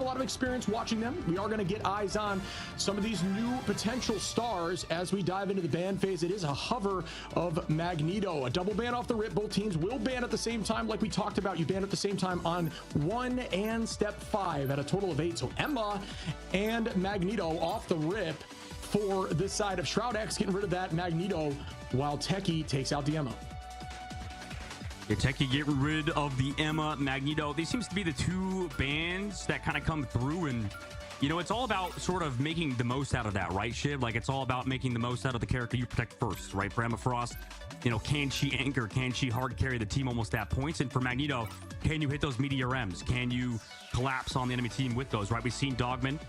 lot of experience watching them. We are going to get eyes on some of these new potential stars as we dive into the ban phase. It is a hover of Magneto. A double ban off the rip. Both teams will ban at the same time, like we talked about. You ban at the same time on 1 and step 5 at a total of 8. So Emma and Magneto off the rip for this side of Shroud X, getting rid of that Magneto, while Tekixd takes out the Emma. Yeah, Tekixd getting rid of the Emma, Magneto. These seems to be the two bans that kind of come through, and you know, it's all about sort of making the most out of that, right, Shiv? Like, it's all about making the most out of the character you protect first, right? For Emma Frost, you know, can she anchor? Can she hard carry the team almost at points? And for Magneto, can you hit those meteor M's? Can you collapse on the enemy team with those, right? We've seen Dogman.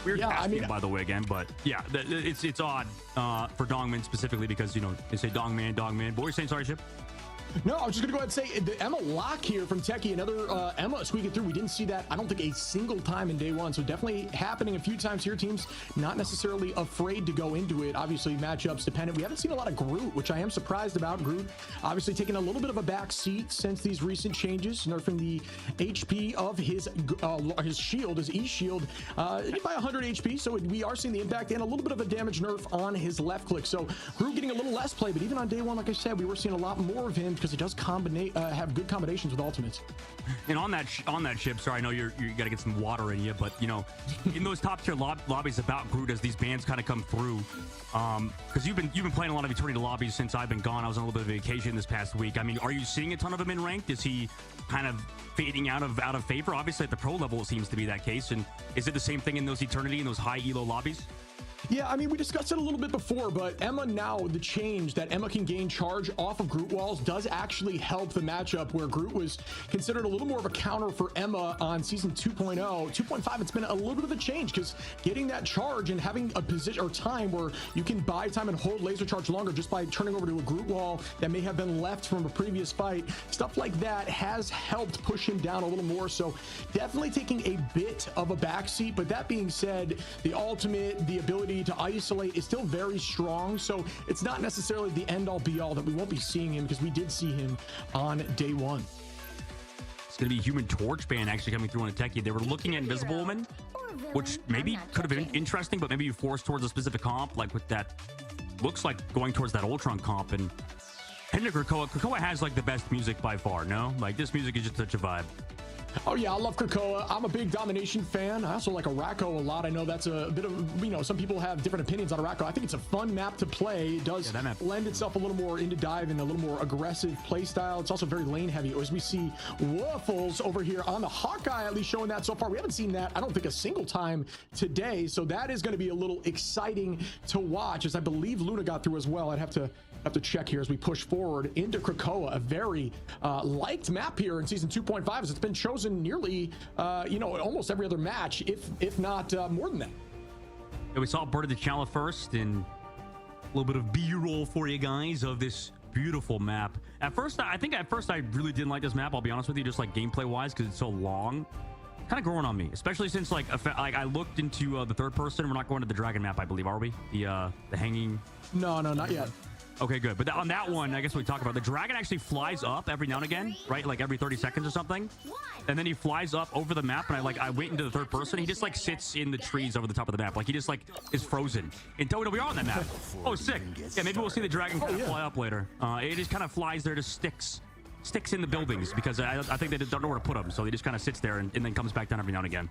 Weird casting, by the way, again, but yeah, it's odd for Dongman specifically because, you know, they say Dongman. What were you saying? Sorry, Chip? No, I was just going to go ahead and say the Emma lock here from Tekixd. Another Emma squeaking through. We didn't see that, I don't think, a single time in day one. So definitely happening a few times here. Teams not necessarily afraid to go into it. Obviously, matchups dependent. We haven't seen a lot of Groot, which I am surprised about. Groot obviously taking a little bit of a back seat since these recent changes, nerfing the HP of his shield, his E-shield, by 100 HP. So we are seeing the impact and a little bit of a damage nerf on his left click. So Groot getting a little less play, but even on day one, like I said, we were seeing a lot more of him because he does have good combinations with ultimates. And on that Chip, sorry, I know you got to get some water in you, but you know, in those top tier lobbies about Groot, as these bans kind of come through, because you've been playing a lot of Eternity lobbies since I've been gone. I was on a little bit of vacation this past week. I mean, are you seeing a ton of him in ranked? Is he kind of fading out of favor? Obviously, at the pro level, it seems to be that case. And is it the same thing in those Eternity and those high elo lobbies? Yeah, I mean, we discussed it a little bit before, but Emma now, the change that Emma can gain charge off of Groot walls does actually help the matchup where Groot was considered a little more of a counter for Emma on season 2.0. 2.5, it's been a little bit of a change because getting that charge and having a position or time where you can buy time and hold laser charge longer just by turning over to a Groot wall that may have been left from a previous fight, stuff like that has helped push him down a little more. So definitely taking a bit of a backseat, but that being said, the ultimate, the ability to isolate is still very strong. So it's not necessarily the end all be all that we won't be seeing him, because we did see him on day one. It's going to be Human Torch ban actually coming through on a Tekixd. They were looking at Invisible Woman, which maybe could have been interesting, but maybe you force towards a specific comp, like with that, looks like going towards that Ultron comp. And heading to Krakoa. Krakoa has like the best music by far, no? Like, this music is just such a vibe. Oh yeah, I love Krakoa. I'm a big Domination fan. I also like Arakko a lot. I know that's a bit of, you know, some people have different opinions on Arakko. I think it's a fun map to play. It does lend itself a little more into dive and a little more aggressive play style. It's also very lane heavy, as we see Waffles over here on the Hawkeye, at least showing that so far. We haven't seen that, I don't think, a single time today. So that is going to be a little exciting to watch, as I believe Luna got through as well. I'd have to check here as we push forward into Krakoa, a very liked map here in season 2.5, as it's been chosen nearly, you know, almost every other match, if not more than that. Yeah, we saw Bird of the Chala first, and a little bit of B-roll for you guys of this beautiful map. At first, I really didn't like this map, I'll be honest with you, just like gameplay wise, because it's so long. Kind of growing on me, especially since like I looked into the third person. We're not going to the dragon map, I believe, are we? The hanging. No, not yet. Okay, good. But on that one, I guess we talk about the dragon actually flies up every now and again, right? Like every 30 seconds or something. And then he flies up over the map, and I went into the third person. He just like sits in the trees over the top of the map. Like he just like is frozen. And we are on that map. Oh, sick. Yeah, maybe we'll see the dragon kind of fly up later. It just kind of flies there, just sticks in the buildings, because I think they don't know where to put him. So he just kind of sits there and then comes back down every now and again.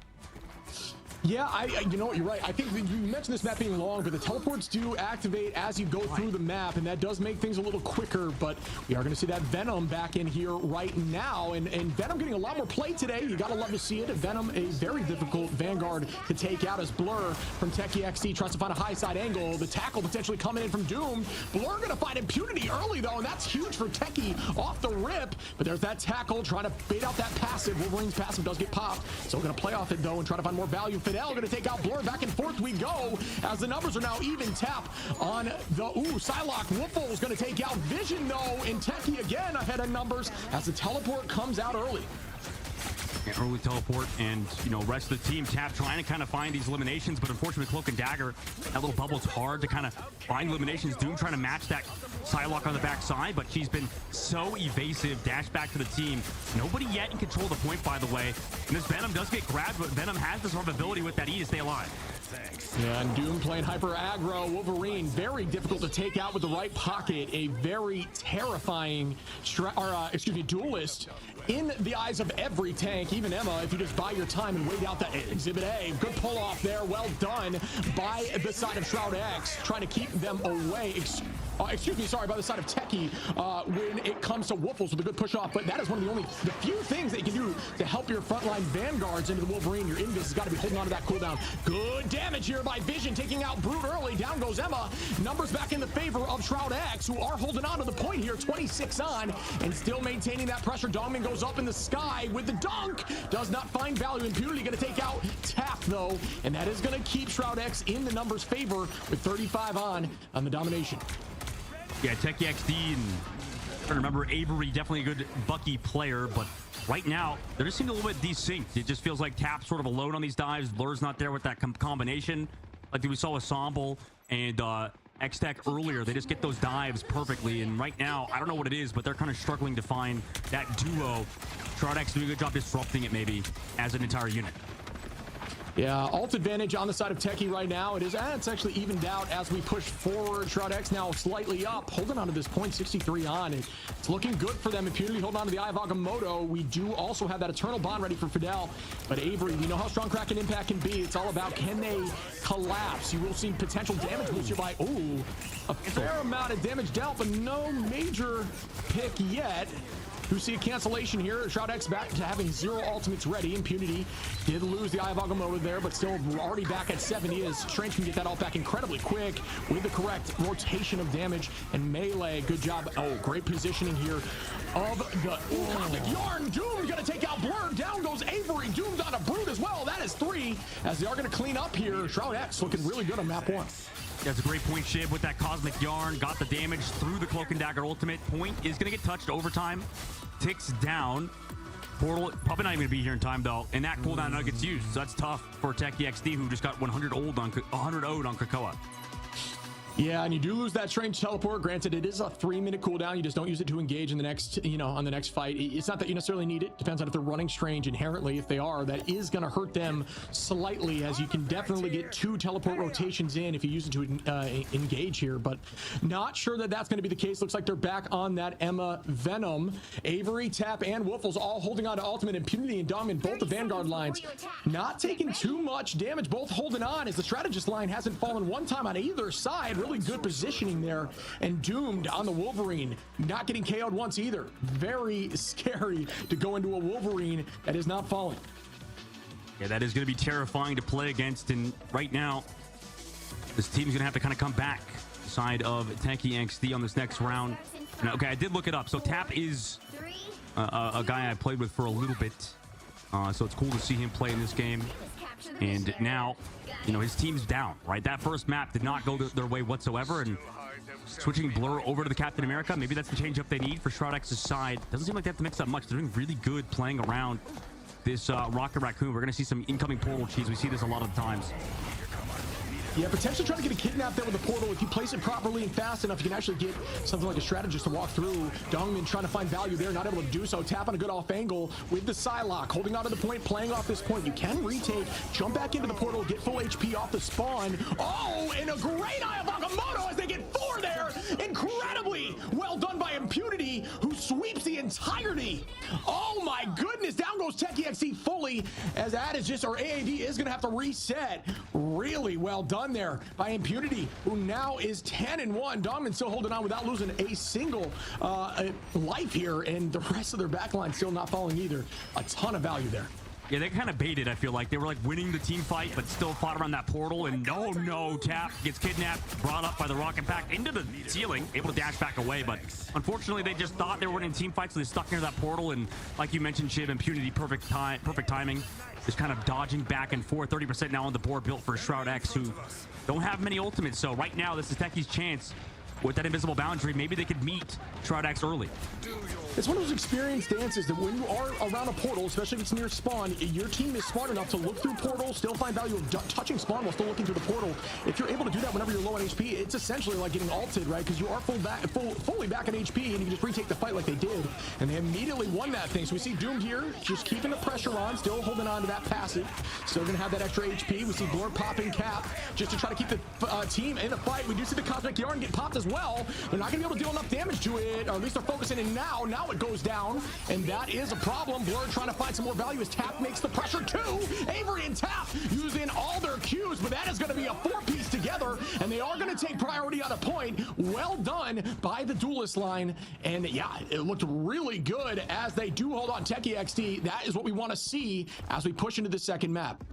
Yeah, you know what, you're right. I think you mentioned this map being long, but the teleports do activate as you go through the map, and that does make things a little quicker. But we are going to see that Venom back in here right now, and Venom getting a lot more play today. You got to love to see it. Venom, a very difficult Vanguard to take out, as Blur from Tekixd tries to find a high side angle. The tackle potentially coming in from Doom. Blur going to find impunity early, though, and that's huge for Tekixd off the rip. But there's that tackle trying to bait out that passive. Wolverine's passive does get popped, so we're going to play off it, though, and try to find more value. Fidel going to take out Blur. Back and forth we go, as the numbers are now even. Tap on the Psylocke. Woofle is going to take out Vision, though, and Tekixd again ahead of numbers as the teleport comes out early. An early teleport, and rest of the team Tap trying to kind of find these eliminations, but unfortunately Cloak and Dagger, that little bubble's hard to kind of find eliminations. Doom trying to match that Psylocke on the backside, but she's been so evasive. Dash back to the team. Nobody yet in control of the point, by the way. And this Venom does get grabbed, but Venom has this sort of ability with that E to stay alive. Yeah, and Doom playing hyper aggro. Wolverine very difficult to take out with the right pocket. A very terrifying duelist in the eyes of every tank, even Emma, if you just buy your time and wait out that Exhibit A. Good pull off there, well done by the side of Shroud X, trying to keep them away. By the side of Tekixd when it comes to Woofles with a good push off, but that is one of the few things that you can do to help your frontline vanguards into the Wolverine. Your Invis has got to be holding on to that cooldown. Good damage here by Vision, taking out Brute early. Down goes Emma. Numbers back in the favor of Shroud X, who are holding on to the point here. 26 on, and still maintaining that pressure. Dongman goes up in the sky with the dunk. Does not find value. Impunity going to take out Tap, though, and that is going to keep Shroud X in the numbers' favor with 35 on the domination. Yeah, Tekixd, and I remember Avery, definitely a good Bucky player, but right now, they're just seeming a little bit desynced. It just feels like Tap's sort of alone on these dives. Blur's not there with that combination. Like we saw with Somble and X-Tech earlier, they just get those dives perfectly, and right now, I don't know what it is, but they're kind of struggling to find that duo. Shroud X doing a good job disrupting it, maybe, as an entire unit. Yeah, ult advantage on the side of Tekixd right now. It's actually evened out as we push forward. Shroud X now slightly up, holding on to this point, 63 on. It's looking good for them. Impunity holding on to the Eye of Agamotto. We do also have that Eternal Bond ready for Fidel. But Avery, we know how strong Kraken Impact can be. It's all about, can they collapse? You will see potential damage boost here by, a fair amount of damage dealt, but no major pick yet. We see a cancellation here. Shroud X back to having 0 ultimates ready. Impunity did lose the Eye of Agamotto there, but still already back at 70. As Strange can get that ult back incredibly quick with the correct rotation of damage and melee. Good job. Great positioning here of the Cosmic Yarn. Doom gonna take out Blur. Down goes Avery. Doom's on a Brute as well. That is 3 as they are gonna clean up here. Shroud X looking really good on map 1. That's a great point, Shib, with that Cosmic Yarn. Got the damage through the Cloak and Dagger ultimate. Point is going to get touched overtime. Ticks down. Portal, probably not even going to be here in time, though. And that cooldown now gets used. So that's tough for Tekixd, who just got 100 owed on Krakoa. Yeah, and you do lose that strange teleport. Granted, it is a 3-minute cooldown. You just don't use it to engage in the next, on the next fight. It's not that you necessarily need it. Depends on if they're running strange inherently. If they are, that is going to hurt them slightly, as you can definitely get 2 teleport rotations in if you use it to engage here. But not sure that that's going to be the case. Looks like they're back on that Emma Venom. Avery, Tap, and Woofles all holding on to ultimate. Impunity and Dom in both the Vanguard lines. Not taking too much damage. Both holding on, as the strategist line hasn't fallen one time on either side. Really good positioning there, and Doomed on the Wolverine, not getting KO'd once either. Very scary to go into a Wolverine that is not falling. Yeah, that is going to be terrifying to play against, and right now this team's going to have to kind of come back side of Tekixd on this next round. And, okay, I did look it up. So Tap is a guy I played with for a little bit, so it's cool to see him play in this game. And now, his team's down, right? That first map did not go their way whatsoever, and switching Blur over to the Captain America, maybe that's the change-up they need for Shroud X's side. Doesn't seem like they have to mix up much. They're doing really good playing around this Rocket Raccoon. We're going to see some incoming portal cheese. We see this a lot of times. Yeah, potentially trying to get a kidnap there with the portal. If you place it properly and fast enough, you can actually get something like a strategist to walk through. Dongman trying to find value there, not able to do so. Tap on a good off angle with the Psylocke, holding on to the point, playing off this point. You can retake, jump back into the portal, get full HP off the spawn. And a great Eye of Agamotto as they get 4 there. Incredibly well done by Impunity, who sweeps the entirety. Oh my goodness, down goes Tekixd fully, as that is just, or AAD is going to have to reset. Really well done there by Impunity, who now is 10-1. Dongman still holding on without losing a single life here, and the rest of their backline still not falling either. A ton of value there. Yeah, they kind of baited, I feel like. They were like winning the team fight, but still fought around that portal, and no, Tap gets kidnapped, brought up by the rocket pack into the ceiling, able to dash back away, but unfortunately they just thought they were winning team fights, so they stuck near that portal, and like you mentioned, Shib, Impunity, perfect timing. Just kind of dodging back and forth. 30% now on the board built for Shroud X, who don't have many ultimates. So right now, this is Tekixd's chance with that invisible boundary, maybe they could meet Shroud X early. It's one of those experience dances that when you are around a portal, especially if it's near spawn, your team is smart enough to look through portals, still find value of touching spawn while still looking through the portal. If you're able to do that whenever you're low on HP, it's essentially like getting ulted, right? Because you are fully back in HP, and you can just retake the fight like they did. And they immediately won that thing. So we see Doom here, just keeping the pressure on, still holding on to that passive. Still going to have that extra HP. We see Blur popping cap just to try to keep the team in the fight. We do see the Cosmic Yarn get popped as well. They're not going to be able to deal enough damage to it, or at least they're focusing in now. Now it goes down, and that is a problem. Blur trying to find some more value as Tap makes the pressure too. Avery and Tap using all their Qs, but that is going to be a four-piece together, and they are going to take priority on a point. Well done by the Duelist line, and yeah, it looked really good as they do hold on Tekixd. That is what we want to see as we push into the second map.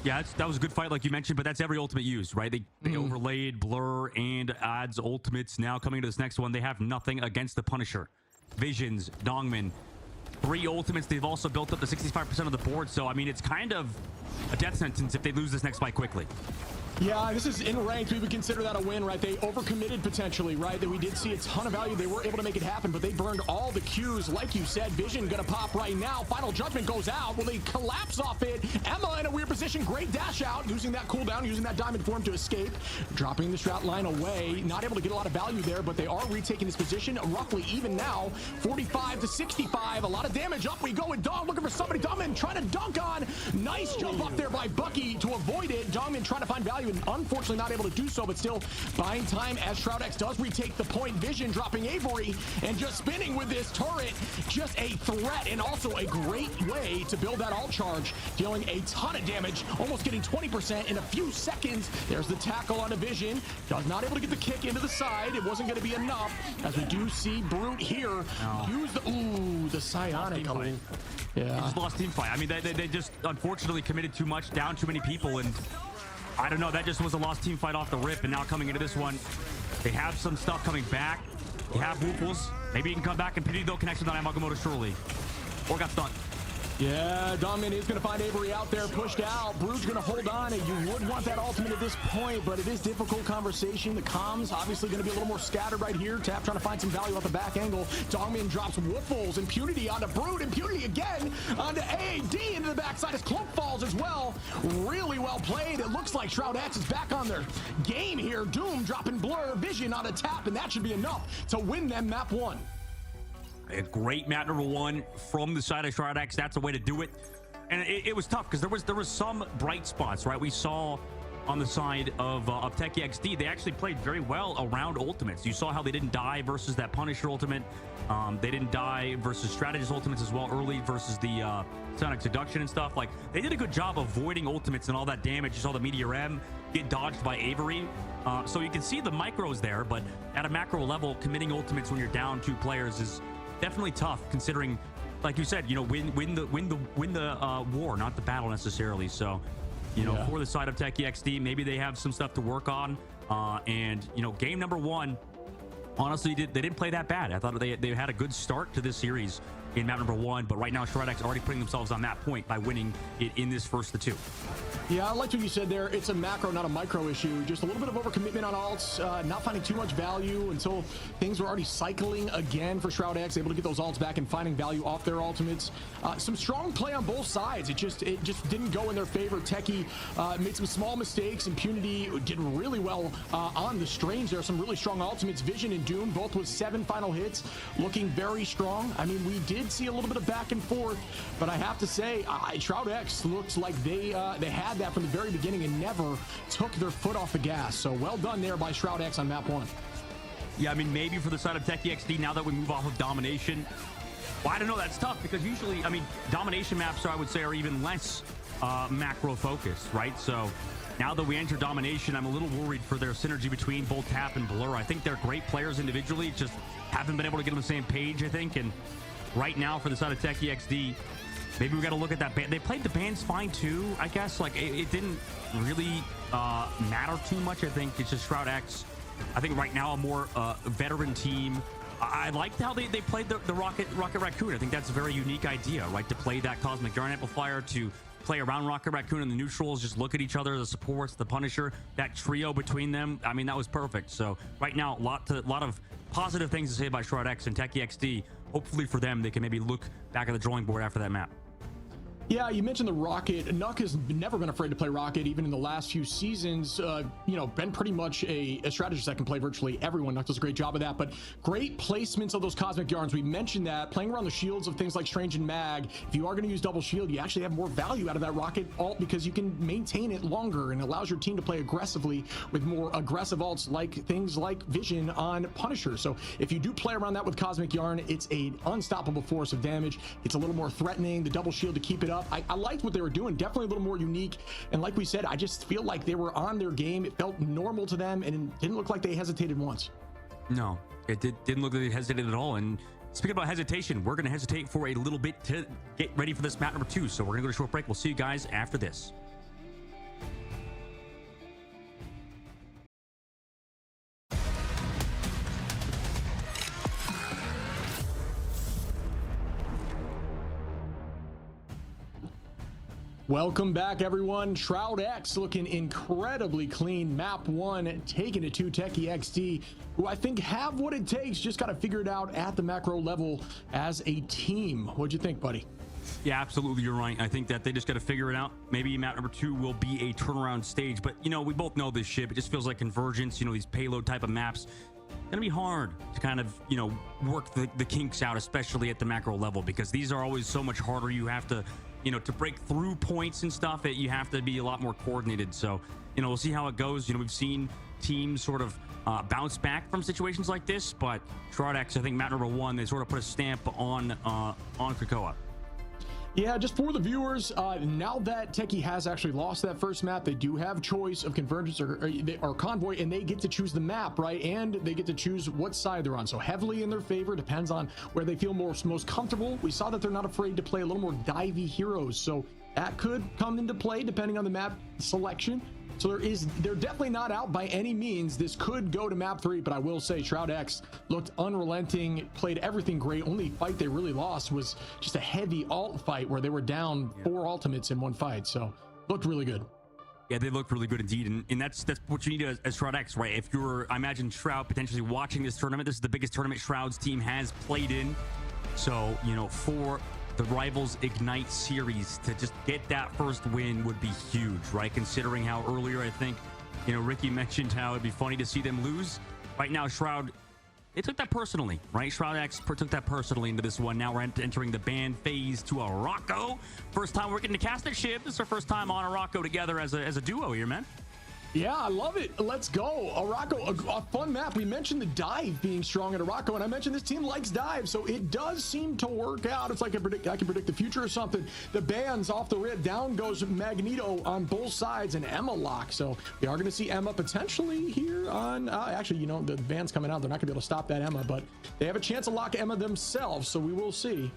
Yeah, that was a good fight, like you mentioned, but that's every ultimate used, right? They overlaid Blur and adds ultimates. Now coming to this next one, they have nothing against the Punisher. Visions, Dongmin, 3 ultimates. They've also built up to 65% of the board, so I mean, it's kind of a death sentence if they lose this next fight quickly. Yeah, this is in ranked. We would consider that a win, right? They overcommitted potentially, right? That we did see a ton of value. They were able to make it happen, but they burned all the Qs. Like you said, Vision gonna pop right now. Final Judgment goes out. Will they collapse off it? Emma in a weird position. Great dash out, using that cooldown, using that diamond form to escape. Dropping the Shroud line away. Not able to get a lot of value there, but they are retaking this position. Roughly even now. 45 to 65. A lot of damage. Up we go with Dog looking for somebody. Dongmin trying to dunk on. Nice jump up there by Bucky to avoid it. Dongmin trying to find value, and unfortunately not able to do so, but still buying time as Shroud X does retake the point. Vision dropping Avery and just spinning with this turret. Just a threat, and also a great way to build that ult charge, dealing a ton of damage, almost getting 20% in a few seconds. There's the tackle on a Vision. Does not able to get the kick into the side. It wasn't going to be enough, as we do see Brute here use the psionic. Yeah, just lost team fight. I mean, they just unfortunately committed too much, down too many people, and I don't know, that just was a lost team fight off the rip. And now coming into this one, they have some stuff coming back. You have Woofles. Maybe you can come back and pity, though, connection on Yamamoto surely. Or got stunned. Yeah, Dongmin is going to find Avery out there, pushed out. Brute's going to hold on, and you would want that ultimate at this point, but it is difficult conversation. The comms obviously going to be a little more scattered right here. Tap trying to find some value off the back angle. Dongmin drops Woofles. Impunity onto Brute. Impunity again onto AAD into the backside as Cloak falls as well. Really well played. It looks like Shroud X is back on their game here. Doom dropping Blur. Vision on a Tap, and that should be enough to win them map 1. A great map number 1 from the side of Shroud X. That's a way to do it. And it was tough because there was some bright spots, right? We saw on the side of Tekixd, they actually played very well around ultimates. You saw how they didn't die versus that Punisher ultimate. They didn't die versus Strategist ultimates as well early versus the Sonic Seduction and stuff. Like, they did a good job avoiding ultimates and all that damage. You saw the Meteor M get dodged by Avery. So you can see the micros there, but at a macro level, committing ultimates when you're down 2 players is definitely tough, considering, like you said, you know, win the war, not the battle necessarily. So, you know, for the side of Tekixd, maybe they have some stuff to work on. And you know, game number 1, honestly, they didn't play that bad. I thought they had a good start to this series in map number 1, but right now Shroud X already putting themselves on that point by winning it in this first of 2. Yeah, I liked what you said there. It's a macro, not a micro issue. Just a little bit of overcommitment on alts, not finding too much value until things were already cycling again for Shroud X, able to get those alts back and finding value off their ultimates. Some strong play on both sides. It just didn't go in their favor. Techie made some small mistakes. Impunity did really well on the Strange. There are some really strong ultimates. Vision and Doom, both with 7 final hits, looking very strong. I mean, we did see a little bit of back and forth, but I have to say, Shroud X looks like they had that from the very beginning and never took their foot off the gas. So well done there by Shroud X on map 1. Yeah, I mean, maybe for the side of Tekixd, now that we move off of domination, well, I don't know, that's tough because usually, I mean, domination maps, I would say, are even less macro focused, right? So now that we enter domination, I'm a little worried for their synergy between both Tap and Blur. I think they're great players individually, just haven't been able to get on the same page, I think. And right now for the side of Tekixd, maybe we got to look at that band. They played the bands fine too, I guess. Like, it didn't really matter too much. I think it's just Shroud X. I think right now a more veteran team. I liked how they played the Rocket Raccoon. I think that's a very unique idea, right? To play that Cosmic Yarn Amplifier, to play around Rocket Raccoon and the neutrals, just look at each other, the supports, the Punisher, that trio between them. I mean, that was perfect. So right now, a lot of positive things to say about Shroud X and Tekixd. Hopefully for them, they can maybe look back at the drawing board after that map. Yeah, you mentioned the Rocket. Nuck has never been afraid to play Rocket, even in the last few seasons. You know, been pretty much a strategist that can play virtually everyone. Nuck does a great job of that, but great placements of those Cosmic Yarns. We mentioned that playing around the shields of things like Strange and Mag, if you are going to use double shield, you actually have more value out of that Rocket ult because you can maintain it longer and allows your team to play aggressively with more aggressive ults like things like Vision on Punisher. So if you do play around that with Cosmic Yarn, it's an unstoppable force of damage. It's a little more threatening, the double shield to keep it up. I liked what they were doing, definitely a little more unique. And like we said, I just feel like they were on their game. It felt normal to them and it didn't look like they hesitated once. No, it didn't look like they hesitated at all. And speaking about hesitation, we're going to hesitate for a little bit to get ready for this map number 2. So we're going to go to a short break. We'll see you guys after this. Welcome back, everyone. Shroud X looking incredibly clean. Map 1 taking it to Tekixd, who I think have what it takes. Just got to figure it out at the macro level as a team. What'd you think, buddy? Yeah, absolutely. You're right. I think that they just got to figure it out. Maybe map number 2 will be a turnaround stage, but you know, we both know this ship. It just feels like Convergence, you know, these payload type of maps. Gonna be hard to kind of, you know, work the kinks out, especially at the macro level, because these are always so much harder. You have to, you know, to break through points and stuff, you have to be a lot more coordinated. So, you know, we'll see how it goes. You know, we've seen teams sort of bounce back from situations like this, but Shroud X, I think map number 1, they sort of put a stamp on Krakoa. Yeah, just for the viewers, now that Techie has actually lost that first map, they do have choice of Convergence or Convoy, and they get to choose the map, right? And they get to choose what side they're on. So heavily in their favor, depends on where they feel most comfortable. We saw that they're not afraid to play a little more divey heroes, so that could come into play depending on the map selection. So they're definitely not out by any means. This could go to map 3, but I will say Shroud X looked unrelenting, played everything great. Only fight they really lost was just a heavy alt fight where they were down 4 ultimates in one fight. So looked really good. Yeah, they looked really good indeed, and that's what you need as Shroud X, right? If you're, I imagine Shroud potentially watching this tournament, this is the biggest tournament Shroud's team has played in. So, you know, for the Rivals Ignite series to just get that first win would be huge, right? Considering how earlier, I think, you know, Ricky mentioned how it'd be funny to see them lose. Right now, Shroud, they took that personally, right? Shroud X took that personally into this one. Now we're entering the ban phase to a Rocco. First time we're getting to cast a ship. This is our first time on a Rocco together as a duo here, man. Yeah, I love it. Let's go. Araco, a fun map. We mentioned the dive being strong at Araco, and I mentioned this team likes dive, so it does seem to work out. It's like I can predict the future or something. The bans off the rip. Down goes Magneto on both sides, and Emma lock. So we are going to see Emma potentially here on... actually, you know, the ban's coming out. They're not going to be able to stop that Emma, but they have a chance to lock Emma themselves, so we will see.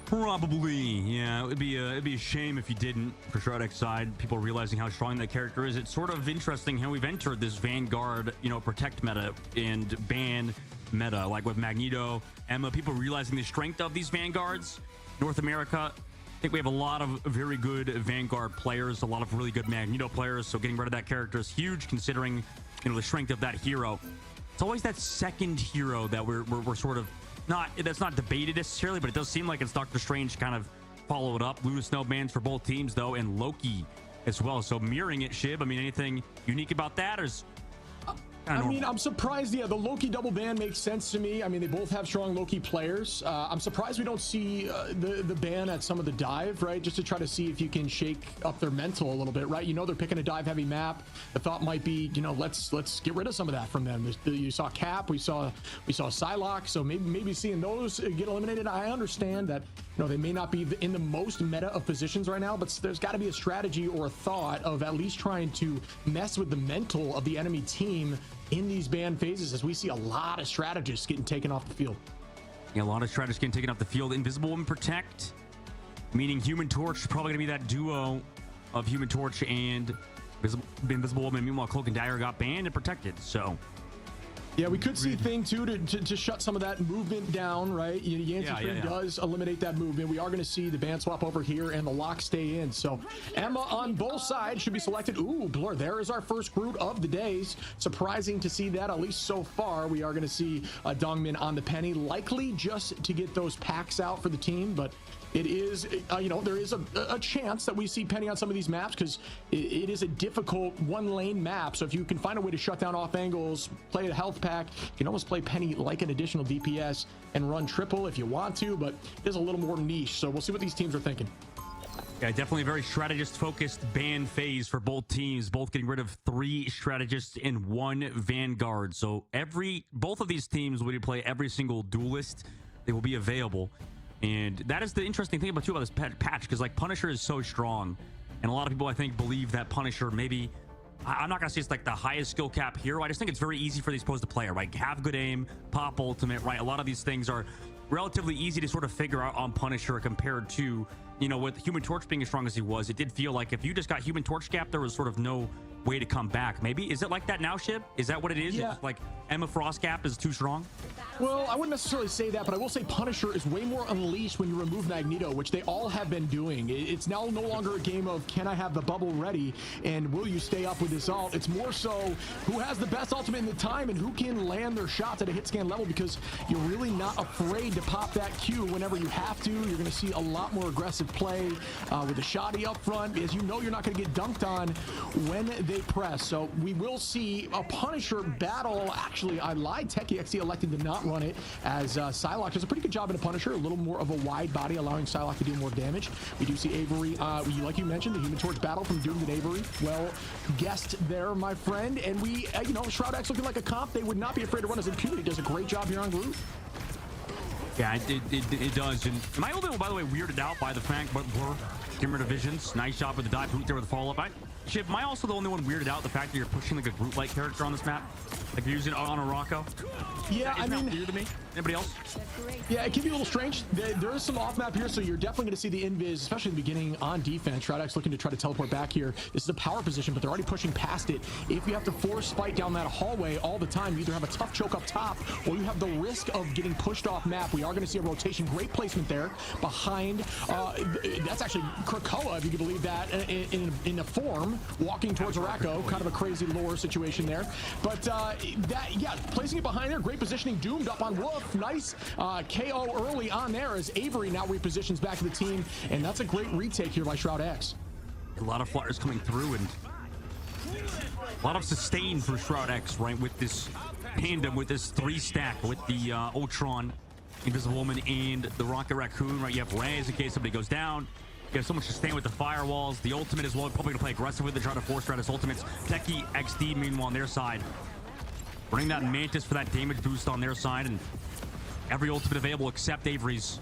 Probably, yeah. It'd be a shame if you didn't for Shroud X side. People realizing how strong that character is. It's sort of interesting how we've entered this Vanguard, you know, protect meta and ban meta, like with Magneto, Emma. People realizing the strength of these Vanguards. North America, I think we have a lot of very good Vanguard players, a lot of really good Magneto players. So getting rid of that character is huge, considering, you know, the strength of that hero. It's always that second hero that we're sort of that's not debated necessarily, but it does seem like it's Doctor Strange kind of followed up. Luna Snow bans for both teams though, and Loki as well. So mirroring it, Shib. I mean, anything unique about that, or is I mean, I'm surprised. Yeah, the Loki double ban makes sense to me. I mean, they both have strong Loki players. I'm surprised we don't see the ban at some of the dive, right? Just to try to see if you can shake up their mental a little bit, right? You know, they're picking a dive heavy map. The thought might be, you know, let's get rid of some of that from them. You saw Cap, we saw Psylocke, so maybe seeing those get eliminated. I understand that, you know, they may not be in the most meta of positions right now, but there's got to be a strategy or a thought of at least trying to mess with the mental of the enemy team in these ban phases, as we see a lot of strategists getting taken off the field. Yeah, a lot of strategists getting taken off the field. Invisible and Protect, meaning Human Torch, probably going to be that duo of Human Torch and Invisible Woman. Meanwhile, Cloak and Dagger got banned and protected. So Yeah, we could see Thing too to shut some of that movement down, right? Yancey does eliminate that movement. We are going to see the band swap over here and the lock stay in. So Emma on both sides should be selected. Ooh, Blur, there is our first Groot of the days. Surprising to see that, at least so far. We are going to see Dongmin on the Penny, likely just to get those packs out for the team, but it is, there is a chance that we see Penny on some of these maps because it is a difficult one-lane map. So if you can find a way to shut down off angles, play a health pack, you can almost play Penny like an additional DPS and run triple if you want to, but it is a little more niche. So we'll see what these teams are thinking. Yeah, definitely a very strategist-focused ban phase for both teams, both getting rid of 3 strategists and 1 Vanguard. So both of these teams will play every single duelist. They will be available. And that is the interesting thing about this patch, because like Punisher is so strong, and a lot of people I think believe that Punisher maybe, I'm not gonna say it's like the highest skill cap hero. I just think it's very easy for these pros to play, right? Have good aim, pop ultimate, right? A lot of these things are relatively easy to sort of figure out on Punisher compared to, with Human Torch being as strong as he was. It did feel like if you just got Human Torch cap, there was sort of no way to come back. Maybe is it like that now, Shib? Is that what it is? Yeah. It's just like Emma Frost cap is too strong? Well, I wouldn't necessarily say that, but I will say Punisher is way more unleashed when you remove Magneto, which they all have been doing. It's now no longer a game of can I have the bubble ready and will you stay up with this ult. It's more so who has the best ultimate in the time and who can land their shots at a hit scan level, because you're really not afraid to pop that Q whenever you have to. You're going to see a lot more aggressive play with a shoddy up front, because you're not going to get dunked on when they press. So we will see a Punisher battle. Actually, I lied. Tekixd elected to not run it, as Psylocke does a pretty good job in a Punisher, a little more of a wide body, allowing Psylocke to do more damage. We do see Avery, like you mentioned, the Human Torch battle from Doomed and Avery. Well guessed there, my friend. And we, Shroud X looking like a comp they would not be afraid to run as Impunity. Does a great job here on Groot. Yeah, it does. And am I a little bit, by the way, weirded out by the fact, but we're getting rid of Visions. Nice job with the dive boot there with the follow-up. Shib, am I also the only one weirded out the fact that you're pushing like a Groot-like character on this map? Like you're using it on a Rocco? Yeah, Isn't that weird to me? Anybody else? Yeah, it can be a little strange. There is some off map here, so you're definitely going to see the invis, especially in the beginning on defense. Shroud X looking to try to teleport back here. This is a power position, but they're already pushing past it. If you have to force fight down that hallway all the time, you either have a tough choke up top, or you have the risk of getting pushed off map. We are going to see a rotation. Great placement there behind. That's actually Krakoa, if you can believe that, in a form, walking towards Arako. Kind of a crazy lore situation there. But placing it behind there. Great positioning. Doomed up on Wolf. Nice KO early on there as Avery now repositions back to the team, and that's a great retake here by Shroud X. A lot of flyers coming through and a lot of sustain for Shroud X, right? With this tandem, with this 3-stack, with the Ultron, Invisible Woman, and the Rocket Raccoon, right? You have Rez in case somebody goes down. You have so much sustain with the firewalls. The ultimate as well, probably going to play aggressive with it, try to force Stratus ultimates. Tekixd, meanwhile, on their side, bring that Mantis for that damage boost on their side, and every ultimate available except Avery's.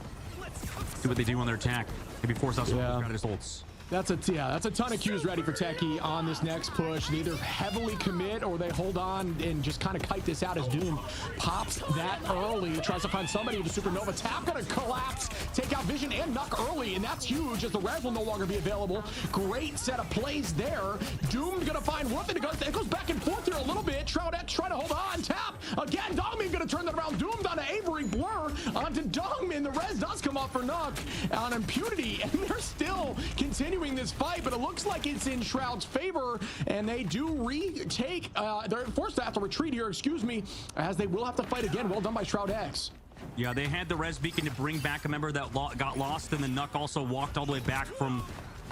See what they do on their attack. Maybe force out some Stratus ults. That's a ton of Qs ready for Techie on this next push. They either heavily commit or they hold on and just kind of kite this out as Doom pops that early. Tries to find somebody with a supernova tap, gonna collapse, take out Vision and Nuck early, and that's huge as the res will no longer be available. Great set of plays there. Doom gonna find Wolf, and it goes back and forth here a little bit. Shroud X trying to hold on, tap again. Dongmin gonna turn that around. Doomed onto Avery, Blur onto Dongmin. The res does come off for Nuck on Impunity, and they're still continuing this fight, but it looks like it's in Shroud's favor, and they do retake. They're forced to have to retreat here, excuse me, as they will have to fight again. Well done by Shroud X. Yeah, they had the res beacon to bring back a member that got lost, and then Nuck also walked all the way back from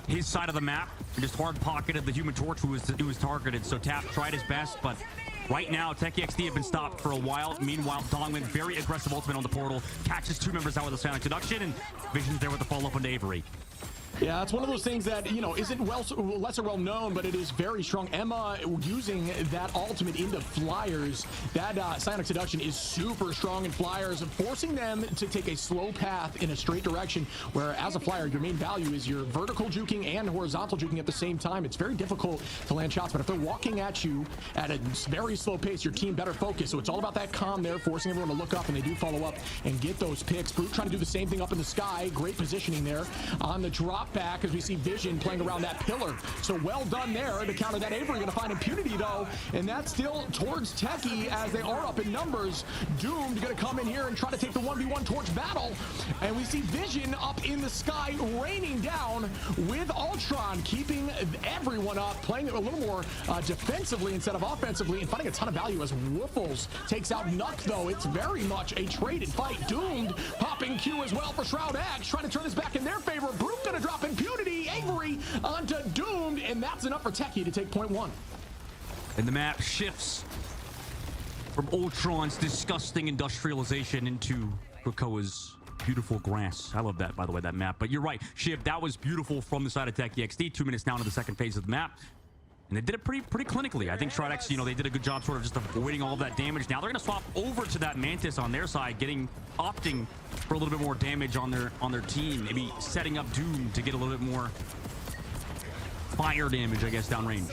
his side of the map and just hard pocketed the Human Torch who was targeted. So Tap tried his best, but right now Tekixd have been stopped for a while. Meanwhile, Dongmin, very aggressive ultimate on the portal, catches 2 members out with a Sonic Seduction, and Vision's there with the follow-up on Avery. Yeah, it's one of those things that, isn't lesser well known, but it is very strong. Emma using that ultimate into Flyers. That Psionic Seduction is super strong in Flyers, forcing them to take a slow path in a straight direction, where as a Flyer, your main value is your vertical juking and horizontal juking at the same time. It's very difficult to land shots, but if they're walking at you at a very slow pace, your team better focus. So it's all about that calm there, forcing everyone to look up, and they do follow up and get those picks. Brute trying to do the same thing up in the sky. Great positioning there on the drop. back as we see Vision playing around that pillar. So well done there to counter that. Avery going to find impunity though, and that's still towards Techie as they are up in numbers. Doomed going to come in here and try to take the 1v1 torch battle, and we see Vision up in the sky raining down with Ultron, keeping everyone up, playing a little more defensively instead of offensively, and finding a ton of value as Woofles takes out Nuck though. It's very much a traded fight. Doomed popping Q as well for Shroud X, trying to turn this back in their favor. Brute gonna drop impunity. Avery onto Doomed, and that's enough for Techie to take point one. And the map shifts from Ultron's disgusting industrialization into Krakoa's beautiful grass. I love that, by the way, that map. But you're right, Shiv, that was beautiful from the side of Tekixd. 2 minutes down to the second phase of the map. And they did it pretty clinically. I think Shroud X, you know, they did a good job sort of just avoiding all of that damage. Now they're going to swap over to that Mantis on their side, opting for a little bit more damage on their team. Maybe setting up Doom to get a little bit more fire damage, I guess, downrange.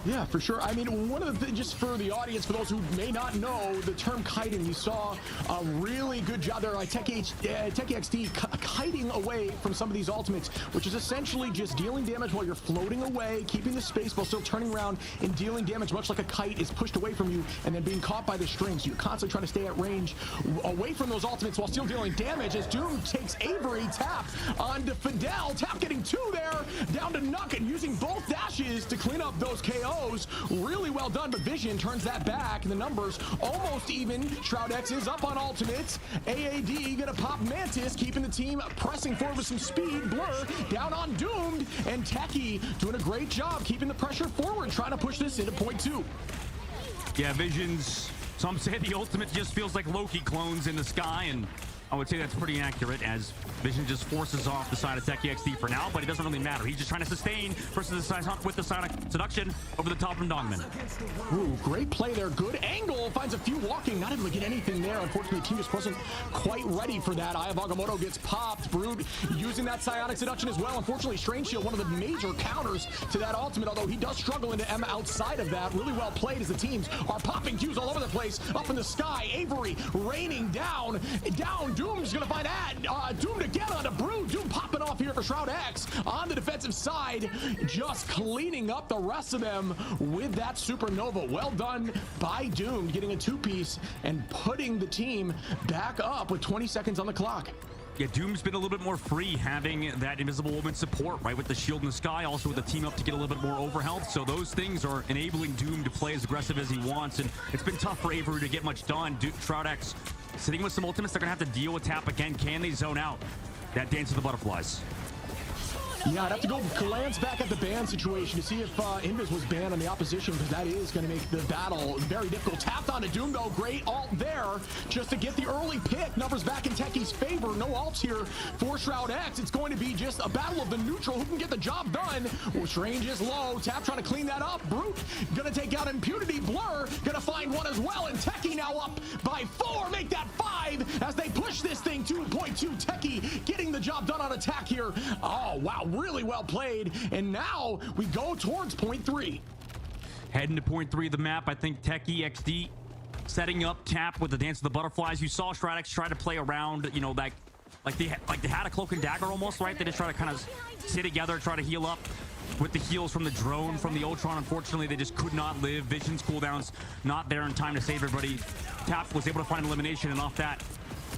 Yeah, for sure. I mean, one of the things, just for the audience, for those who may not know the term kiting, we saw a really good job there, like Tekixd kiting away from some of these ultimates, which is essentially just dealing damage while you're floating away, keeping the space while still turning around and dealing damage, much like a kite is pushed away from you and then being caught by the string. So you're constantly trying to stay at range away from those ultimates while still dealing damage as Doom takes Avery. Tap onto Fidel. Tap getting two there, down to Nuck, and using both dashes to clean up those KOs. Really well done, but Vision turns that back, and the numbers almost even. Shroud X is up on ultimates. AAD gonna pop Mantis, keeping the team pressing forward with some speed. Blur down on Doomed, and Techie doing a great job keeping the pressure forward, trying to push this into point two. Yeah, Vision's, some say the ultimate just feels like Loki clones in the sky, and I would say that's pretty accurate as Vision just forces off the side of Tekixd for now, but it doesn't really matter. He's just trying to sustain versus the side with the Sonic Seduction over the top from Dogman. Ooh, great play there. Good angle. Finds a few walking. Not able to get anything there. Unfortunately, the team just wasn't quite ready for that. Eye of Agamotto gets popped. Brute using that Psionic Seduction as well. Unfortunately, Strange Shield, one of the major counters to that ultimate, although he does struggle into M outside of that. Really well played as the teams are popping Qs all over the place. Up in the sky, Avery raining down. Doom's gonna find Doom to get onto Brute. Doom popping off here for Shroud X on the defensive side, just cleaning up the rest of them with that supernova. Well done by Doom, getting a two-piece and putting the team back up with 20 seconds on the clock. Yeah, Doom's been a little bit more free having that Invisible Woman support, right, with the shield in the sky, also with the team up to get a little bit more overhealth. So those things are enabling Doom to play as aggressive as he wants, and it's been tough for Avery to get much done. Shroud X sitting with some ultimates. They're gonna have to deal with Tap again. Can they zone out that Dance of the Butterflies? Yeah, I'd have to go glance back at the ban situation to see if Invis was banned on the opposition, because that is going to make the battle very difficult. Tapped onto Doom, though. Great ult there just to get the early pick. Numbers back in Techie's favor. No ults here for Shroud X. It's going to be just a battle of the neutral. Who can get the job done? Well, Strange is low. Tap trying to clean that up. Brute going to take out Impunity. Blur going to find one as well. And Techie now up by 4. Make that 5 as they push this thing 2.2. Techie getting the job done on attack here. Oh, wow. Really well played, and now we go towards point 3. Heading to point 3 of the map. I think Tekixd setting up Tap with the Dance of the Butterflies. You saw Shroud X try to play around, you know, that like they had a cloak and dagger almost, right? They just try to kind of sit together, try to heal up with the heals from the drone, from the Ultron. Unfortunately, they just could not live. Vision's cooldowns not there in time to save everybody. Tap was able to find elimination, and off that,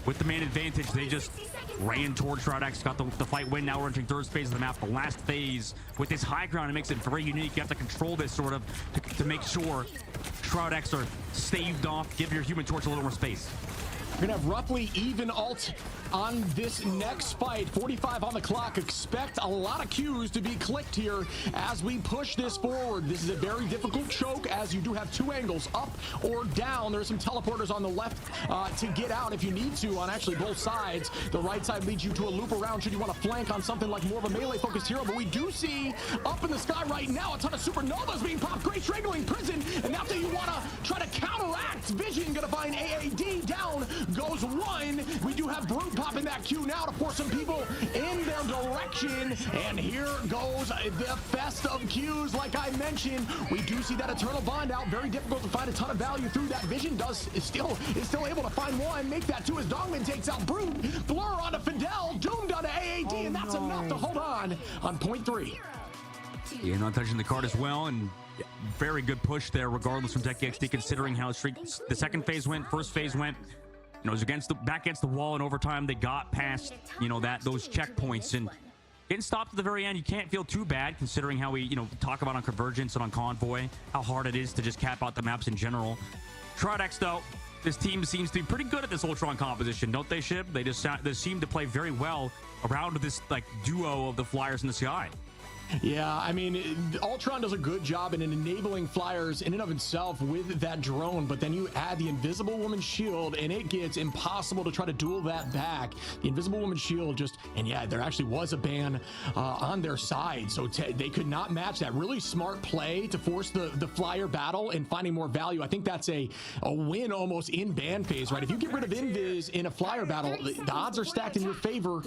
with the main advantage, they just ran towards Shroud X, got the fight win. Now we're entering third phase of the map, the last phase. With this high ground, it makes it very unique. You have to control this sort of to make sure Shroud X are staved off. Give your Human Torch a little more space. We're gonna have roughly even ult on this next fight. 45 on the clock. Expect a lot of Qs to be clicked here as we push this forward. This is a very difficult choke as you do have 2 angles, up or down. There's some teleporters on the left to get out if you need to on actually both sides. The right side leads you to a loop around should you want to flank on something like more of a melee focused hero, but we do see up in the sky right now a ton of supernovas being popped. Great strangling prison, and after you want to try to counteract, Vision gonna find AAD down goes one. We do have Brute popping that Q now to force some people in their direction. And here goes the fest of Qs. Like I mentioned, we do see that Eternal Bond out. Very difficult to find a ton of value through that. Vision is still able to find one. Make that two as Dongman takes out Brute. Blur onto Fidel. Doomed onto AAD. And that's enough to hold on point three. Yeah, not touching the card as well, and very good push there, regardless from Tekixd, considering how the second phase went, first phase went. You know, it was back against the wall in overtime. They got past, you know, those checkpoints and getting stopped at the very end. You can't feel too bad considering how we, you know, talk about on Convergence and on Convoy, how hard it is to just cap out the maps in general. Shroud, though, this team seems to be pretty good at this Ultron composition, don't they, Shib? They seem to play very well around this like duo of the Flyers in the sky. Yeah, I mean, Ultron does a good job in enabling Flyers in and of itself with that drone, but then you add the Invisible Woman shield, and it gets impossible to try to duel that back. The Invisible Woman shield just, and yeah, there actually was a ban on their side, so they could not match that. Really smart play to force the Flyer battle and finding more value. I think that's a win almost in ban phase, right? If you get rid of Invis in a Flyer battle, the odds are stacked in your favor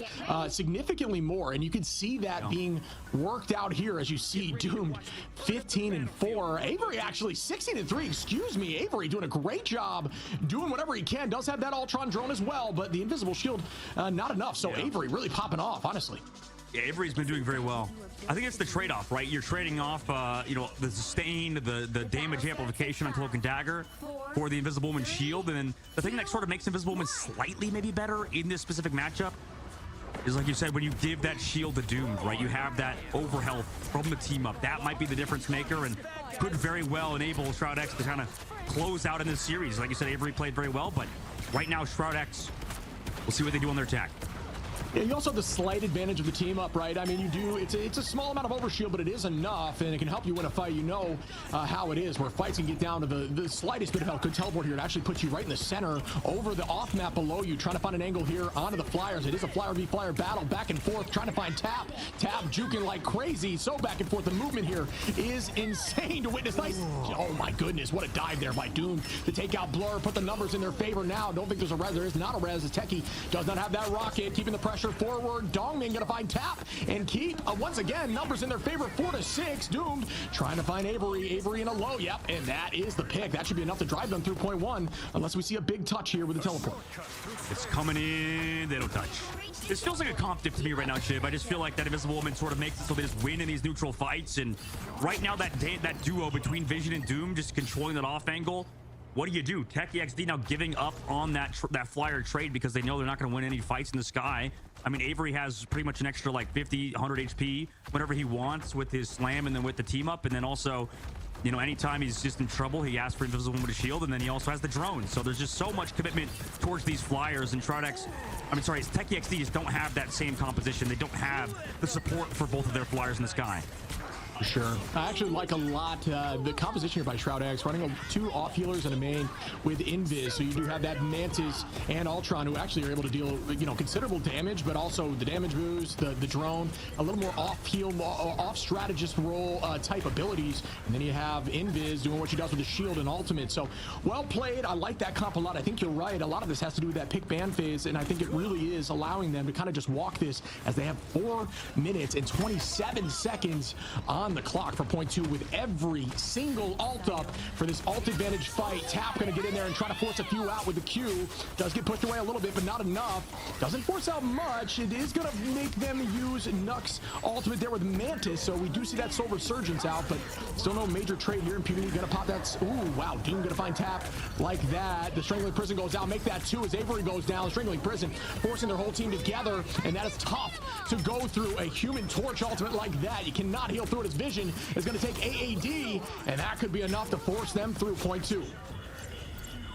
significantly more, and you can see that being worked out here as you see Doomed 15-4. Avery actually 16-3, excuse me. Avery doing a great job doing whatever he can. Does have that Ultron drone as well, but the Invisible Shield not enough. So Avery really popping off, honestly. Yeah, Avery's been doing very well. I think it's the trade-off, right? You're trading off, you know, the sustain, the damage amplification on Cloak and Dagger for the Invisible Woman shield, and then the thing that sort of makes Invisible Woman slightly maybe better in this specific matchup is, like you said, when you give that shield to Doomed, right? You have that overhealth from the team up. That might be the difference maker and could very well enable Shroud to kind of close out in this series. Like you said, Avery played very well, but right now, Shroud, we'll see what they do on their attack. Yeah, you also have the slight advantage of the team up, right? I mean, you do, it's a small amount of overshield, but it is enough, and it can help you win a fight. You know how it is, where fights can get down to the slightest bit of health. Could teleport here. It actually puts you right in the center, over the off map below you, trying to find an angle here onto the Flyers. It is a Flyer v Flyer battle, back and forth, trying to find Tap juking like crazy, so back and forth. The movement here is insane to witness. Nice. Oh my goodness, what a dive there by Doom to take out Blur, put the numbers in their favor now. Don't think there's a res. There is not a res. Tekixd does not have that rocket, keeping the pressure forward. Dongman gonna find Tap and keep once again numbers in their favor, 4-6. Doomed trying to find Avery in a low. Yep, and that is the pick. That should be enough to drive them through point one, unless we see a big touch here with the teleport. It's coming in. They don't touch. This feels like a comp dip to me right now, Shib. I just feel like that Invisible Woman sort of makes it so they just win in these neutral fights, and right now that duo between Vision and Doom just controlling that off angle. What do? Tekixd now giving up on that Flyer trade because they know they're not going to win any fights in the sky. I mean, Avery has pretty much an extra like 50, 100 HP whenever he wants with his slam and then with the team up. And then also, you know, anytime he's just in trouble, he asks for Invisible Woman to shield, and then he also has the drone. So there's just so much commitment towards these Flyers, and Tekixd just don't have that same composition. They don't have the support for both of their Flyers in the sky. For sure. I actually like a lot the composition here by Shroud running two off healers and a main with Invis. So you do have that Mantis and Ultron, who actually are able to deal, you know, considerable damage, but also the damage boost, the drone, a little more off heal, off strategist role type abilities. And then you have Invis doing what she does with the shield and ultimate. So well played. I like that comp a lot. I think you're right. A lot of this has to do with that pick ban phase, and I think it really is allowing them to kind of just walk this as they have 4 minutes and 27 seconds on the clock for point two, with every single ult up for this ult advantage fight. Tap gonna get in there and try to force a few out with the Q. Does get pushed away a little bit, but not enough. Doesn't force out much. It is gonna make them use Nux ultimate there with Mantis, so we do see that Soul Resurgence out, but still no major trade here. Impunity gonna pop that. Ooh, wow. Doom gonna find Tap like that. The Strangling Prison goes out. Make that two as Avery goes down. The Strangling Prison forcing their whole team together, and that is tough to go through a Human Torch ultimate like that. You cannot heal through it. His Vision is going to take AAD, and that could be enough to force them through point two.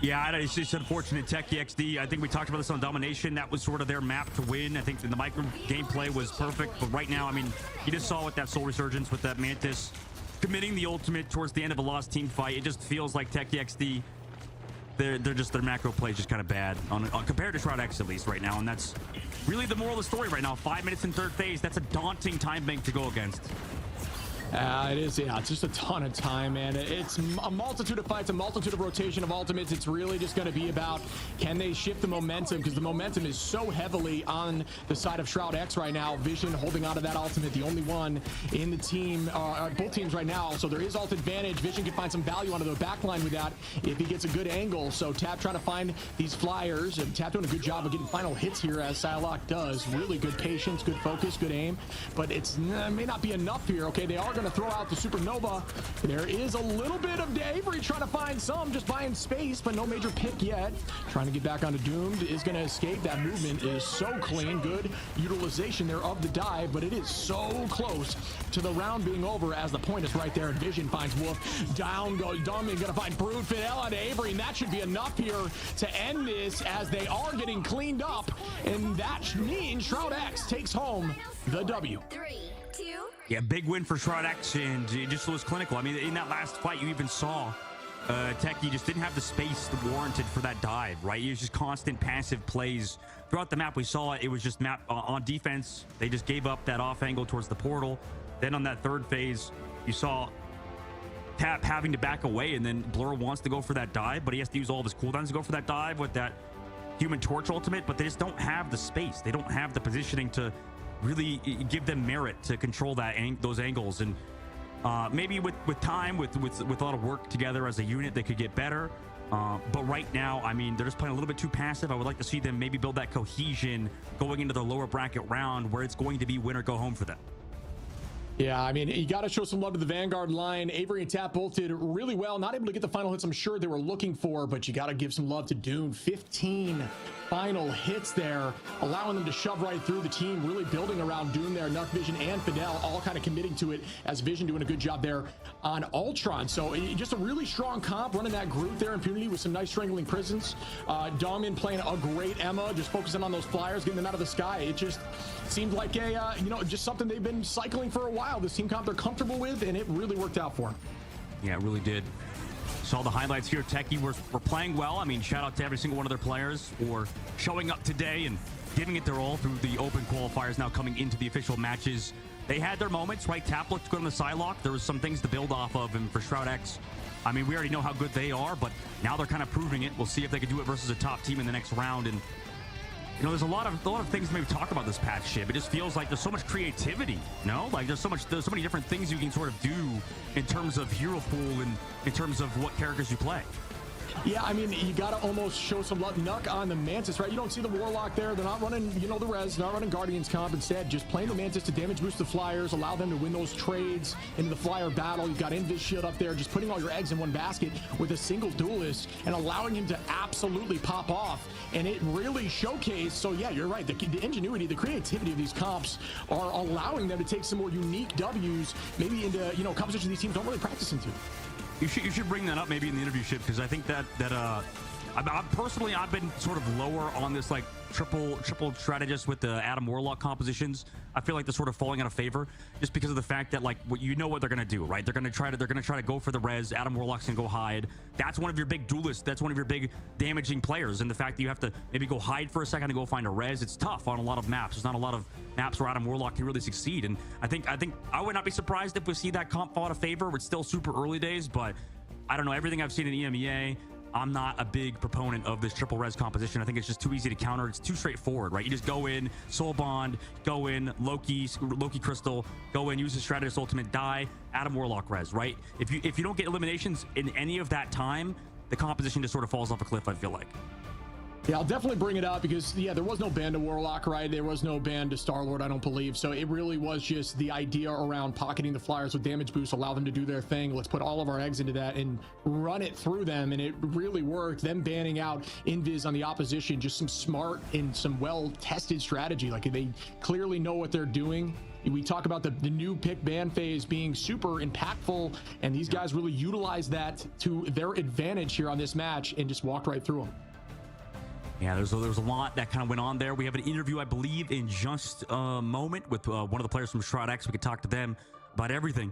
Yeah, it's just unfortunate. Tekixd, I think we talked about this on Domination. That was sort of their map to win. I think the micro gameplay was perfect, but right now, I mean, you just saw with that Soul Resurgence, with that Mantis committing the ultimate towards the end of a lost team fight. It just feels like Tekixd, their macro play is just kind of bad on compared to Shroud at least right now, and that's really the moral of the story right now. 5 minutes in third phase. That's a daunting time bank to go against. It is, yeah, it's just a ton of time, man. It's a multitude of fights, a multitude of rotation of ultimates. It's really just going to be about, can they shift the momentum? Because the momentum is so heavily on the side of Shroud X right now. Vision holding on to that ultimate, the only one in the team, both teams right now. So there is ult advantage. Vision can find some value onto the backline with that if he gets a good angle. So Tap trying to find these flyers, and Tap doing a good job of getting final hits here, as Psylocke does. Really good patience, good focus, good aim, but it may not be enough here. Okay, they are going to throw out the supernova. There is a little bit of Avery trying to find some, just buying space, but no major pick yet. Trying to get back onto Doomed, is going to escape. That movement is so clean. Good utilization there of the dive, but it is so close to the round being over, as the point is right there, and Vision finds Wolf. Down goes Dummy, going to find Brood Fidel onto Avery, and that should be enough here to end this, as they are getting cleaned up, and that means Shroud X takes home the W. 3, 2. Yeah, big win for Shroud X, and it just was clinical. I mean, in that last fight, you even saw Tekixd just didn't have the space warranted for that dive, right? It was just constant passive plays throughout the map. We saw it. It was just map on defense. They just gave up that off angle towards the portal. Then on that third phase, you saw Tap having to back away, and then Blur wants to go for that dive, but he has to use all of his cooldowns to go for that dive with that Human Torch ultimate, but they just don't have the space. They don't have the positioning to really give them merit to control those angles. And maybe with time, with a lot of work together as a unit, they could get better. But right now, I mean, they're just playing a little bit too passive. I would like to see them maybe build that cohesion going into the lower bracket round, where it's going to be win or go home for them. Yeah, I mean, you got to show some love to the Vanguard line. Avery and Tap both did really well. Not able to get the final hits I'm sure they were looking for, but you got to give some love to Doom. 15 final hits there, allowing them to shove right through the team, really building around Doom there. Nuck, Vision, and Fidel all kind of committing to it, as Vision doing a good job there on Ultron. So just a really strong comp, running that group there, Impunity, with some nice strangling prisons. Domin playing a great Emma, just focusing on those flyers, getting them out of the sky. It just seemed like a, just something they've been cycling for a while. This team comp they're comfortable with, and it really worked out for them. Yeah, it really did. Saw the highlights here. Tekixd were playing well. I mean, shout out to every single one of their players for showing up today and giving it their all through the open qualifiers, now coming into the official matches. They had their moments, right? Tap looked good on the Psylocke. There was some things to build off of, and for Shroud X, I mean, we already know how good they are, but now they're kind of proving it. We'll see if they can do it versus a top team in the next round. And there's a lot of things to maybe talk about this patch, Shib. It just feels like there's so much creativity, like there's so many different things you can sort of do in terms of hero pool and in terms of what characters you play. Yeah, I mean, you got to almost show some love. Nuck on the Mantis, right? You don't see the Warlock there. They're not running, the res, not running Guardians comp. Instead, just playing the Mantis to damage boost the Flyers, allow them to win those trades into the Flyer battle. You've got Invis Shield up there, just putting all your eggs in one basket with a single duelist and allowing him to absolutely pop off. And it really showcased. So yeah, you're right. The ingenuity, the creativity of these comps are allowing them to take some more unique W's, maybe into, compositions these teams don't really practice into. You should bring that up maybe in the interview, Ship, because I think that I've been sort of lower on this like triple strategist with the Adam Warlock compositions. I feel like they're sort of falling out of favor just because of the fact that like what they're gonna do, right? They're gonna try to go for the res. Adam Warlock's gonna go hide. That's one of your big duelists. That's one of your big damaging players. And the fact that you have to maybe go hide for a second to go find a res, it's tough on a lot of maps. There's not a lot of maps where Adam Warlock can really succeed. And I think I would not be surprised if we see that comp fall out of favor. It's still super early days, but I don't know. Everything I've seen in EMEA, I'm not a big proponent of this triple res composition. I think it's just too easy to counter. It's too straightforward, right? You just go in, Soul Bond, go in, Loki Crystal, go in, use the Strategist Ultimate, die, Adam Warlock res, right? If you don't get eliminations in any of that time, the composition just sort of falls off a cliff, I feel like. Yeah, I'll definitely bring it up because, yeah, there was no ban to Warlock, right? There was no ban to Star-Lord, I don't believe. So it really was just the idea around pocketing the Flyers with damage boost, allow them to do their thing. Let's put all of our eggs into that and run it through them. And it really worked. Them banning out Invis on the opposition, just some smart and some well-tested strategy. Like, they clearly know what they're doing. We talk about the new pick ban phase being super impactful, and these guys really utilized that to their advantage here on this match and just walked right through them. Yeah, there was a lot that kind of went on there. We have an interview, I believe, in just a moment with one of the players from Shroud X. We could talk to them about everything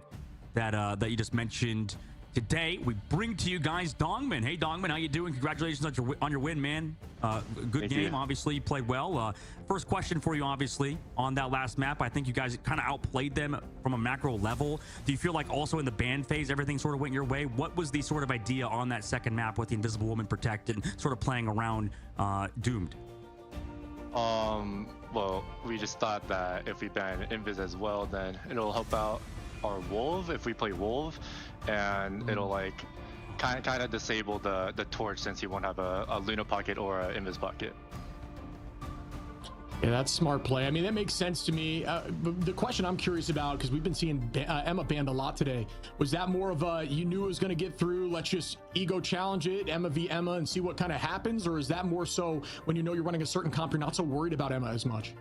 that you just mentioned. Today, we bring to you guys Dongman. Hey, Dongman, how you doing? Congratulations on your win, man. Good Thank game. you. Obviously, you played well. First question for you, obviously, on that last map. I think you guys kind of outplayed them from a macro level. Do you feel like also in the ban phase, everything sort of went your way? What was the sort of idea on that second map with the Invisible Woman protected, sort of playing around Doomed? Well, we just thought that if we ban Invis as well, then it'll help out our Wolf if we play Wolf, and it'll like kind of disable the torch since he won't have a Luna pocket or a Invis pocket. Yeah, that's smart play. I mean, that makes sense to me. The question I'm curious about, because we've been seeing Emma banned a lot today, was that more of a, you knew it was going to get through, let's just ego challenge it, Emma v Emma, and see what kind of happens? Or is that more so when you know you're running a certain comp, you're not so worried about Emma as much?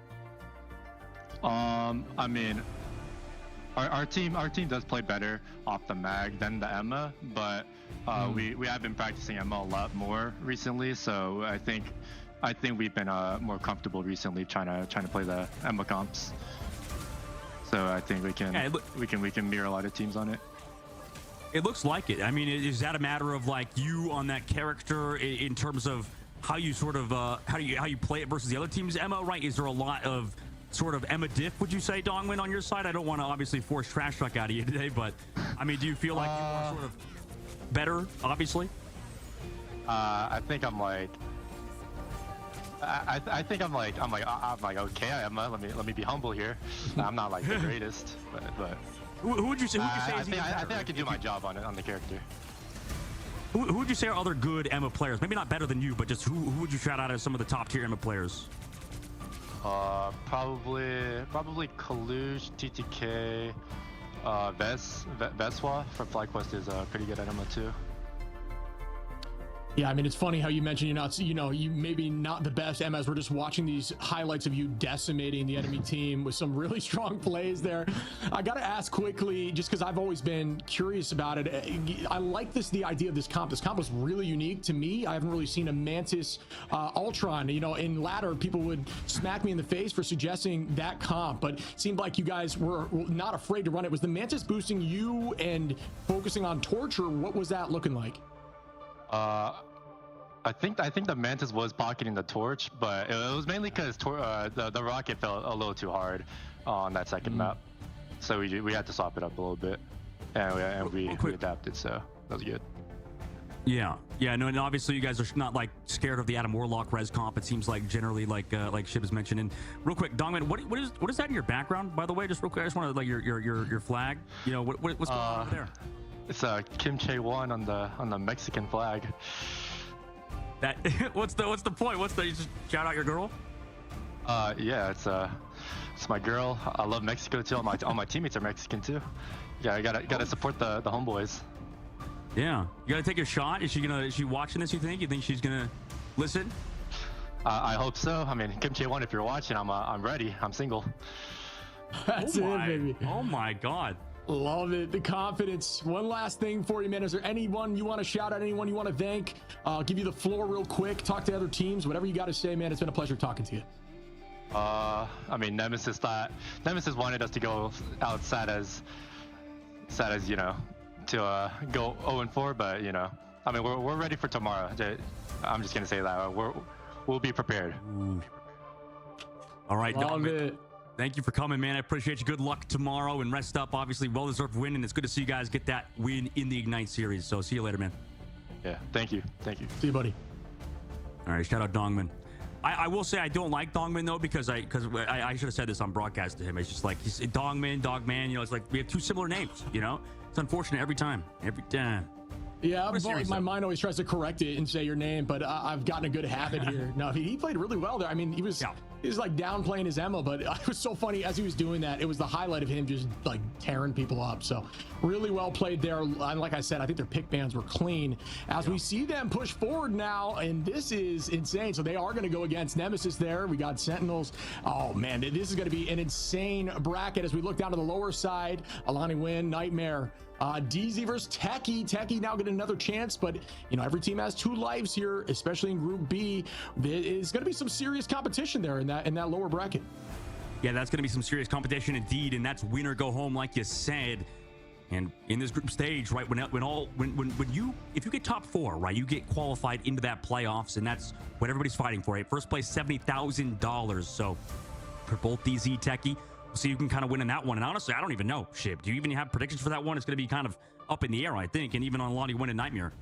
I mean, our team does play better off the mag than the Emma, but we have been practicing Emma a lot more recently, so I think we've been more comfortable recently trying to play the Emma comps. So I think we can mirror a lot of teams on it. It looks like it. I mean, is that a matter of like you on that character in terms of how you sort of how you play it versus the other team's Emma? Right? Is there a lot of sort of Emma diff, would you say, Dongwin, on your side? I don't want to obviously force trash talk out of you today, but I mean, do you feel like you are sort of better? Obviously. I think I'm like. I think I'm like okay, Emma. Let me be humble here. I'm not like the greatest, but who would you say? I think I can do my job on the character. Who would you say are other good Emma players? Maybe not better than you, but just who would you shout out as some of the top tier Emma players? Probably Kalush, TTK, Veswa from FlyQuest is pretty good at Emma too. Yeah, I mean, it's funny how you mentioned you're not, you maybe not the best MS. We're just watching these highlights of you decimating the enemy team with some really strong plays there. I got to ask quickly, just because I've always been curious about it. I like the idea of this comp. This comp was really unique to me. I haven't really seen a Mantis Ultron. In ladder, people would smack me in the face for suggesting that comp, but it seemed like you guys were not afraid to run it. Was the Mantis boosting you and focusing on torture? What was that looking like? I think the Mantis was pocketing the torch, but it was mainly because the rocket fell a little too hard on that second map, so we had to swap it up a little bit, and we adapted, so that was good. Yeah, no, and obviously you guys are not like scared of the Adam Warlock res comp. It seems like generally like Shib has mentioned. And real quick, Dongman, what is that in your background, by the way? Just real quick, I just want to like your flag. What's going on over there? It's Kim Chae-won on the Mexican flag. That what's the point? You just shout out your girl? Yeah, it's my girl. I love Mexico too. All my teammates are Mexican too. Yeah, I gotta support the homeboys. Yeah, you gotta take a shot. Is she watching this? You think she's gonna listen? I hope so. I mean, Kim Chae-won, if you're watching, I'm ready. I'm single. That's it, baby. Oh my God. Love it. The confidence. One last thing for you, man. Is there anyone you want to shout out? Anyone you want to thank? I'll give you the floor real quick. Talk to other teams. Whatever you got to say, man. It's been a pleasure talking to you. I mean, Nemesis wanted us to go out sad as to go 0-4, but I mean, we're ready for tomorrow. I'm just gonna say that we'll be prepared. Ooh. All right, Love it. Thank you for coming, man. I appreciate you. Good luck tomorrow and rest up. Obviously, well-deserved win, and it's good to see you guys get that win in the Ignite series. So see you later, man. Yeah, thank you. See you, buddy. All right, shout out Dongman. I will say I don't like Dongman though, because I should have said this on broadcast to him. It's just like he's Dongman, Dogman. It's like we have two similar names. It's unfortunate every time. Yeah, my mind always tries to correct it and say your name, but I've gotten a good habit here. No, he played really well there. I mean, he was like downplaying his Emma, but it was so funny as he was doing that. It was the highlight of him just like tearing people up. So really well played there. And like I said, I think their pick bans were clean as we see them push forward now. And this is insane. So they are going to go against Nemesis there. We got Sentinels. Oh man, this is going to be an insane bracket as we look down to the lower side. Alani Win, Nightmare. DZ versus Tekixd now get another chance, but every team has 2 lives here, especially in Group B. There is going to be some serious competition there in that lower bracket. Yeah, that's going to be some serious competition indeed, and that's winner go home, like you said. And in this group stage, right, if you get top 4, right, you get qualified into that playoffs, and that's what everybody's fighting for. Right? First place, $70,000. So for both these Techie, we'll see who can kind of win in that one. And honestly, I don't even know. Ship, do you even have predictions for that one? It's going to be kind of up in the air, I think, and even on Lonnie win in Nightmare.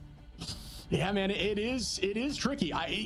Yeah, man, it is tricky.